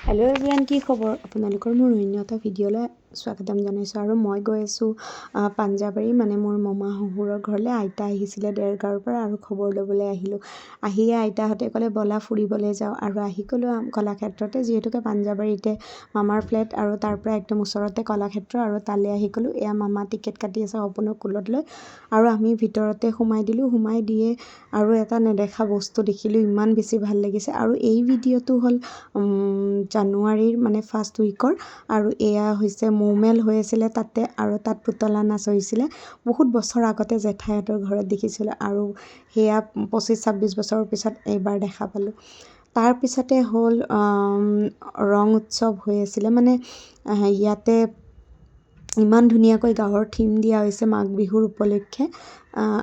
Hello' everyone, কি খবৰ? আপোনালোকৰ মোৰ অন্য এটা ভিডিঅ'লৈ স্বাগতম জনাইছোঁ। আৰু মই গৈ আছোঁ পাঞ্জাবাৰী, মানে মোৰ মামা শহুৰৰ ঘৰলৈ। আইতা আহিছিলে দেৰগাঁৱৰ পৰা আৰু খবৰ ল'বলৈ আহিলোঁ। আহিয়ে আইতাহঁতে ক'লে ব'লা ফুৰিবলৈ যাওঁ, আৰু আহি গ'লোঁ কলাক্ষেত্ৰতে, যিহেতুকে পাঞ্জাবাৰীতে মামাৰ ফ্লেট আৰু তাৰ পৰা একদম ওচৰতে কলাক্ষেত্ৰ, আৰু তালৈ আহি গ'লোঁ। এয়া মামা টিকেট কাটি আছে সপোনক কোলত লৈ, আৰু আমি ভিতৰতে সোমাই দিলোঁ। সোমাই দিয়ে আৰু এটা নেদেখা বস্তু দেখিলোঁ, ইমান বেছি ভাল লাগিছে। আৰু এই ভিডিঅ'টো হ'ল জানুৱাৰীৰ মানে ফাৰ্ষ্ট উইকৰ, আৰু এয়া হৈছে মৌমেল হৈ আছিলে তাতে, আৰু তাত পুতলা নাচ হৈছিলে। বহুত বছৰ আগতে জেঠাইহঁতৰ ঘৰত দেখিছিলোঁ, আৰু সেয়া 25-26 বছৰৰ পিছত এইবাৰ দেখা পালোঁ। তাৰপিছতে হ'ল ৰং উৎসৱ হৈ আছিলে, মানে ইয়াতে ইমান ধুনীয়াকৈ গাঁৱৰ থিম দিয়া হৈছে মাঘ বিহুৰ উপলক্ষে,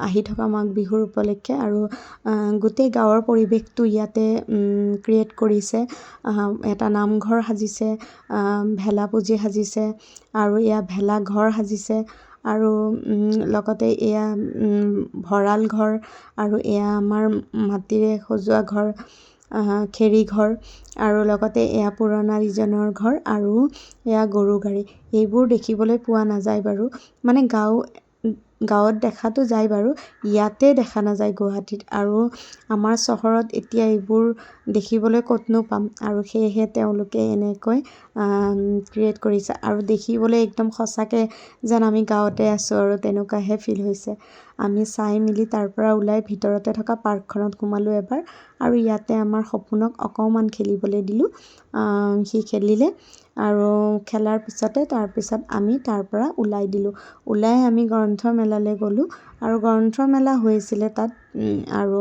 আহি থকা মাঘ বিহুৰ উপলক্ষে, আৰু গোটেই গাঁৱৰ পৰিৱেশটো ইয়াতে ক্ৰিয়েট কৰিছে। এটা নামঘৰ সাজিছে, ভেলাপুজি সাজিছে, আৰু এয়া ভেলাঘৰ সাজিছে, আৰু লগতে এয়া ভঁৰাল ঘৰ, আৰু এয়া আমাৰ মাটিৰে সজোৱা ঘৰ, খেৰী ঘৰ, আৰু লগতে এয়া পুৰণা ইজনৰ ঘৰ, আৰু এয়া গৰু গাড়ী। এইবোৰ দেখিবলৈ পোৱা নাযায় বাৰু, মানে গাঁৱত দেখাতো যায় বাৰু, ইয়াতে দেখা নাযায় গুৱাহাটীত, আৰু আমাৰ চহৰত এতিয়া এইবোৰ দেখিবলৈ ক'তনো পাম। আৰু সেয়েহে তেওঁলোকে এনেকৈ ক্ৰিয়েট কৰিছে, আৰু দেখিবলৈ একদম সঁচাকৈ যেন আমি গাঁৱতে আছোঁ, আৰু তেনেকুৱাহে ফিল হৈছে। আমি চাই মেলি তাৰ পৰা ওলাই ভিতৰতে থকা পাৰ্কখনত সোমালোঁ এবাৰ, আৰু ইয়াতে আমাৰ সপোনক অকণমান খেলিবলৈ দিলোঁ। সি খেলিলে, আৰু খেলাৰ পিছতে তাৰপিছত আমি তাৰ পৰা ওলাই দিলোঁ। ওলাই আমি গ্ৰন্থমেলালৈ গ'লোঁ, আৰু গ্ৰন্থমেলা হৈছিলে তাত, আৰু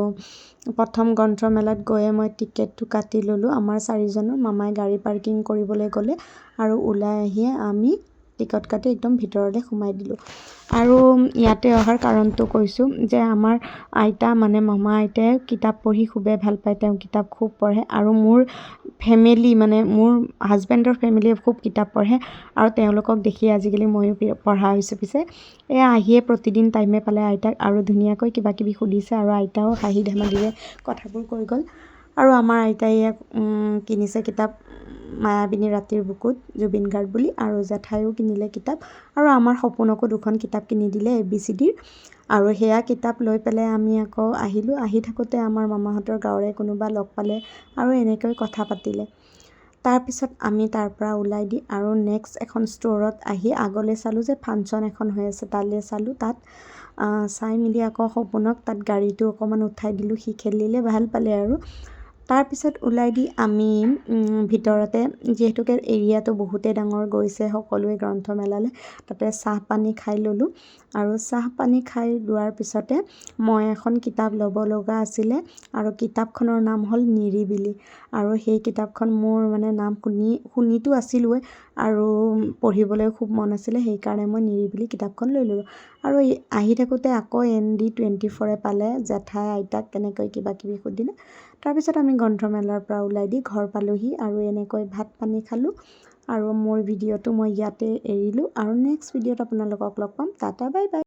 প্ৰথম গ্ৰন্থমেলাত গৈয়ে মই টিকেটটো কাটি ল'লোঁ। আমাৰ 4জনৰ, মামাই গাড়ী পাৰ্কিং কৰিবলৈ গ'লে, আৰু ওলাই আহিয়ে আমি টিকট কাটি একদম ভিতৰলৈ সোমাই দিলোঁ। আৰু ইয়াতে অহাৰ কাৰণটো কৈছোঁ যে আমাৰ আইতা, মানে মামা আইতাই কিতাপ পঢ়ি খুবেই ভাল পায়, তেওঁ কিতাপ খুব পঢ়ে, আৰু মোৰ ফেমিলি, মানে মোৰ হাজবেণ্ডৰ ফেমিলিয়ে খুব কিতাপ পঢ়ে, আৰু তেওঁলোকক দেখি আজিকালি ময়ো পঢ়া হৈছোঁ। পিছে এয়া আহিয়ে প্ৰতিদিন টাইমে পালে আইতাক আৰু ধুনীয়াকৈ কিবা কিবি সুধিছে, আৰু আইতাও হাঁহি ধেমালিৰে কথাবোৰ কৈ গ'ল। আৰু আমাৰ আইতাই কিনিছে কিতাপ, মায়াবিনী ৰাতিৰ বুকুত, জুবিন গাৰ্গ বুলি, আৰু জেঠাইও কিনিলে কিতাপ, আৰু আমাৰ সপোনকো 2খন কিতাপ কিনি দিলে ABCDৰ। আৰু সেয়া কিতাপ লৈ পেলাই আমি আকৌ আহিলোঁ। আহি থাকোঁতে আমাৰ মামাহঁতৰ গাঁৱৰে কোনোবা লগ পালে, আৰু এনেকৈ কথা পাতিলে। তাৰপিছত আমি তাৰ পৰা ওলাই দি আৰু নেক্সট এখন ষ্ট'ৰত আহি আগলৈ চালোঁ যে ফাংচন এখন হৈ আছে, তালৈ চালোঁ। তাত চাই মেলি আকৌ সপোনক তাত গাড়ীটো অকণমান উঠাই দিলোঁ, সি খেলিলে, ভাল পালে। আৰু তাৰপিছত ওলাই দি আমি ভিতৰতে, যিহেতুকে এৰিয়াটো বহুতেই ডাঙৰ, গৈছে সকলোৱে গ্ৰন্থমেলালৈ, তাতে চাহ পানী খাই ল'লোঁ। আৰু চাহ পানী খাই লোৱাৰ পিছতে মই এখন কিতাপ ল'ব লগা আছিলে, আৰু কিতাপখনৰ নাম হ'ল নিৰিবিলি। আৰু সেই কিতাপখন মোৰ মানে নাম শুনিতো আছিলোঁৱে, আৰু পঢ়িবলৈ খুব মন আছিলে, সেইকাৰণে মই নিৰিবিলি কিতাপখন লৈ ল'লোঁ। আৰু আহি থাকোঁতে আকৌ ND24 পালে, জেঠাই আইতাক তেনেকৈ কিবা কিবি সুধিলে। তাৰপিছত আমি গ্ৰন্থমেলাৰ পৰা ওলাই দি ঘৰ পালোঁহি, আৰু এনেকৈ ভাত পানী খালোঁ। আৰু মোৰ ভিডিঅ'টো মই ইয়াতে এৰিলোঁ, আৰু নেক্সট ভিডিঅ'ত আপোনালোকক লগ পাম। Tata, bye bye.